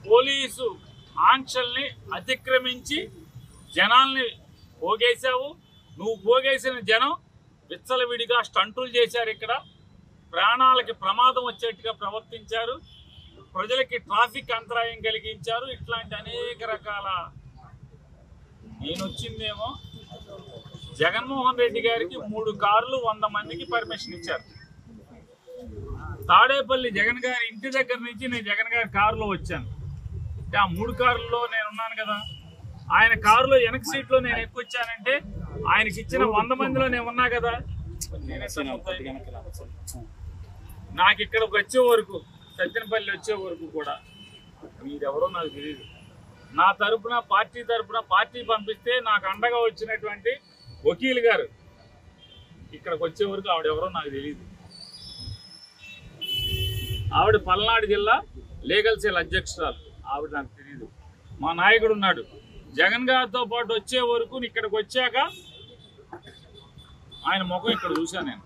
Police ఆంక్షల్ని అతిక్రమించి జనాల్ని పోగేశావు. నువ్వు పోగేసిన జనం విచ్చలవిడిగా స్టంటులు చేశారు. ఇక్కడ ప్రాణాలకి ప్రమాదం వచ్చేట్టుగా ప్రవర్తించారు. ప్రజలకి ట్రాఫిక్ అంతరాయం కలిగించారు. ఇట్లాంటి అనేక రకాల నేను వచ్చిందేమో జగన్మోహన్ రెడ్డి గారికి 3 కార్లు 100 మందికి పర్మిషన్ ఇచ్చారు. తాడేపల్లి జగన్ గారి ఇంటి దగ్గర నుంచి నేను జగన్ గారి కారులో వచ్చాను. ఆ 3 కార్లలో నేను ఉన్నాను కదా. ఆయన కారులో వెనక సీట్లో నేను ఎక్కువచ్చానంటే ఆయనకి ఇచ్చిన 100 మందిలో నేను ఉన్నా కదా. నాకు ఇక్కడికి వచ్చే వరకు సత్యనపల్లి వచ్చే వరకు కూడా మీరెవరో నాకు తెలియదు. నా తరపున పార్టీ పంపిస్తే నాకు అండగా వచ్చినటువంటి వకీల్ గారు ఇక్కడికి వచ్చే వరకు ఆవిడెవరో నాకు తెలియదు. ఆవిడ పల్నాడు జిల్లా లీగల్ సెల్ అధ్యక్షురాలు. ఆవిడ నాకు తెలియదు. మా నాయకుడు ఉన్నాడు. జగన్ గారితో పాటు వచ్చే వరకు ఇక్కడికి వచ్చాక ఆయన ముఖం ఇక్కడ చూశాను నేను.